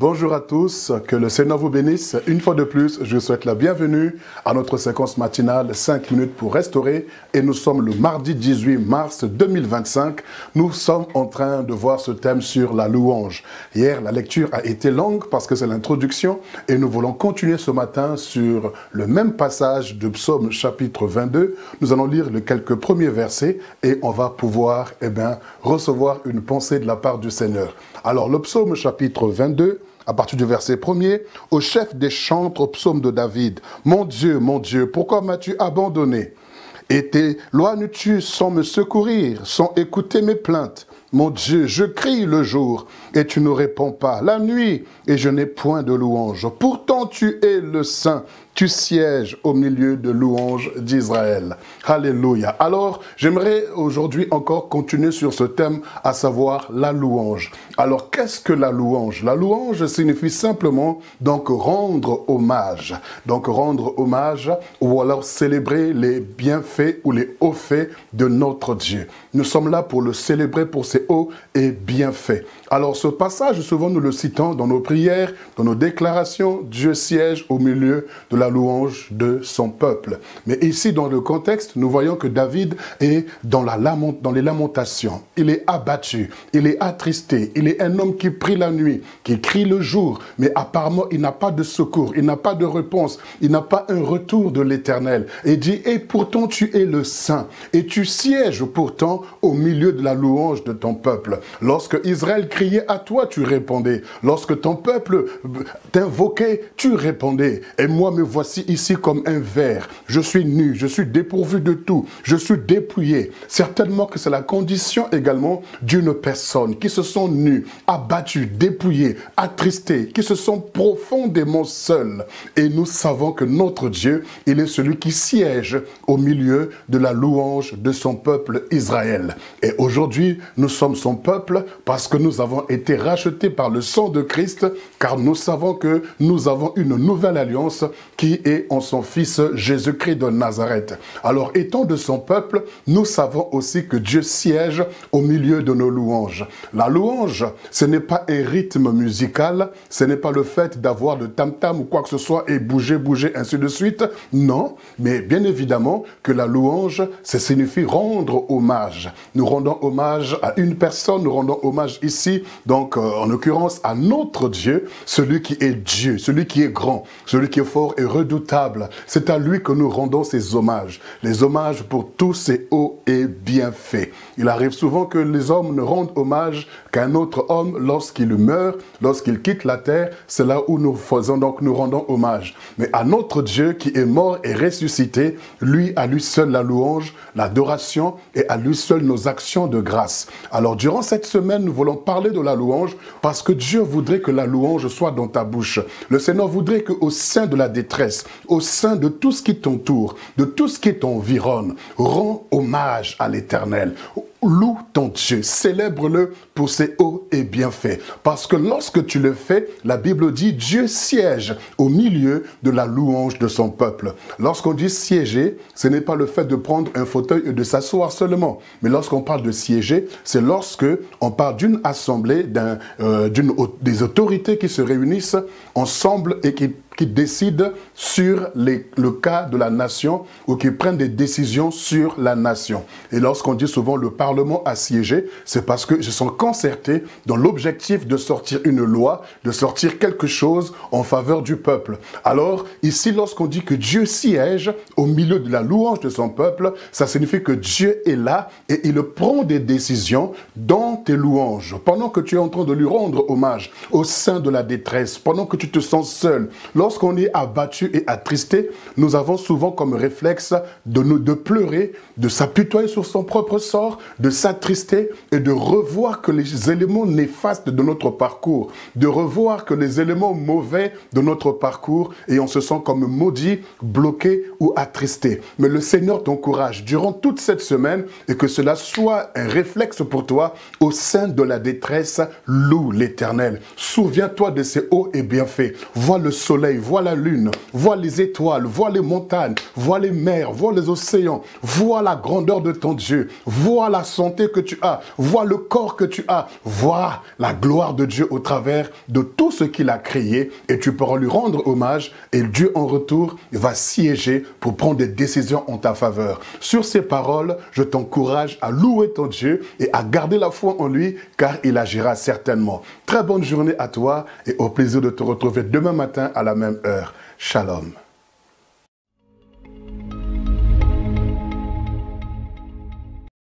Bonjour à tous, que le Seigneur vous bénisse. Une fois de plus, je vous souhaite la bienvenue à notre séquence matinale 5 minutes pour restaurer. Et nous sommes le mardi 18 mars 2025. Nous sommes en train de voir ce thème sur la louange. Hier, la lecture a été longue parce que c'est l'introduction et nous voulons continuer ce matin sur le même passage de Psaume chapitre 22. Nous allons lire les quelques premiers versets et on va pouvoir recevoir une pensée de la part du Seigneur. Alors, le Psaume chapitre 22, à partir du verset 1er, au chef des chantres, au psaume de David. Mon Dieu, pourquoi m'as-tu abandonné? Et t'éloignes-tu sans me secourir, sans écouter mes plaintes? Mon Dieu, je crie le jour et tu ne réponds pas, la nuit et je n'ai point de louange. Pourtant tu es le Saint, tu sièges au milieu de louanges d'Israël. Alléluia. Alors, j'aimerais aujourd'hui encore continuer sur ce thème, à savoir la louange. Alors, qu'est-ce que la louange? La louange signifie simplement donc rendre hommage. Donc rendre hommage ou alors célébrer les bienfaits ou les hauts faits de notre Dieu. Nous sommes là pour le célébrer pour ses hauts et bienfaits. Alors ce passage, souvent nous le citons dans nos prières, dans nos déclarations, Dieu siège au milieu de la louange de son peuple. Mais ici, dans le contexte, nous voyons que David est dans les lamentations. Il est abattu, il est attristé, il est un homme qui prie la nuit, qui crie le jour, mais apparemment il n'a pas de secours, il n'a pas de réponse, il n'a pas un retour de l'Éternel. Et dit, et pourtant tu es le Saint, et tu sièges pourtant au milieu de la louange de ton peuple. Lorsque Israël criait à toi, tu répondais. Lorsque ton peuple t'invoquait, tu répondais. Et moi, me voici ici comme un ver. Je suis nu, je suis dépourvu de tout, je suis dépouillé. Certainement que c'est la condition également d'une personne qui se sont nus, abattus, dépouillés, attristés, qui se sont profondément seuls. Et nous savons que notre Dieu, il est celui qui siège au milieu de la louange de son peuple Israël. Et aujourd'hui, nous sommes son peuple parce que nous avons été rachetés par le sang de Christ, car nous savons que nous avons une nouvelle alliance qui est en son Fils Jésus-Christ de Nazareth. Alors, étant de son peuple, nous savons aussi que Dieu siège au milieu de nos louanges. La louange, ce n'est pas un rythme musical, ce n'est pas le fait d'avoir le tam-tam ou quoi que ce soit et bouger, ainsi de suite. Non, mais bien évidemment que la louange, ça signifie rendre hommage. Nous rendons hommage à une personne, nous rendons hommage ici, donc en l'occurrence à notre Dieu, celui qui est Dieu, celui qui est grand, celui qui est fort et redoutable. C'est à lui que nous rendons ces hommages. Les hommages pour tous ses hauts et bienfaits. Il arrive souvent que les hommes ne rendent hommage qu'à un autre homme lorsqu'il meurt, lorsqu'il quitte la terre. C'est là où nous faisons donc, nous rendons hommage. Mais à notre Dieu qui est mort et ressuscité, lui, à lui seul la louange, l'adoration et à lui seul nos actions de grâce. Alors durant cette semaine, nous voulons parler de la louange parce que Dieu voudrait que la louange soit dans ta bouche. Le Seigneur voudrait qu'au sein de la détresse, au sein de tout ce qui t'entoure, de tout ce qui t'environne, rends hommage à l'Éternel. Loue ton Dieu, célèbre-le pour ses hauts et bienfaits. Parce que lorsque tu le fais, la Bible dit, Dieu siège au milieu de la louange de son peuple. Lorsqu'on dit siéger, ce n'est pas le fait de prendre un fauteuil et de s'asseoir seulement. Mais lorsqu'on parle de siéger, c'est lorsque on parle d'une assemblée, des autorités qui se réunissent ensemble et qui décident sur le cas de la nation ou qui prennent des décisions sur la nation. Et lorsqu'on dit souvent le Parlement a siégé, c'est parce qu'ils se sont concertés dans l'objectif de sortir une loi, de sortir quelque chose en faveur du peuple. Alors, ici, lorsqu'on dit que Dieu siège au milieu de la louange de son peuple, ça signifie que Dieu est là et il prend des décisions dans tes louanges. Pendant que tu es en train de lui rendre hommage au sein de la détresse, pendant que tu te sens seul, lorsqu'on est abattu et attristé, nous avons souvent comme réflexe de pleurer, de s'apitoyer sur son propre sort, de s'attrister et de revoir que les éléments néfastes de notre parcours, de revoir que les éléments mauvais de notre parcours et on se sent comme maudit, bloqué ou attristé. Mais le Seigneur t'encourage durant toute cette semaine et que cela soit un réflexe pour toi au sein de la détresse, loue l'Éternel. Souviens-toi de ses hauts et bienfaits. Vois le soleil soleil, vois la lune, vois les étoiles, vois les montagnes, vois les mers, vois les océans, vois la grandeur de ton Dieu, vois la santé que tu as, vois le corps que tu as, vois la gloire de Dieu au travers de tout ce qu'il a créé et tu pourras lui rendre hommage et Dieu en retour va siéger pour prendre des décisions en ta faveur. Sur ces paroles, je t'encourage à louer ton Dieu et à garder la foi en lui car il agira certainement. Très bonne journée à toi et au plaisir de te retrouver demain matin à la même heure. Shalom.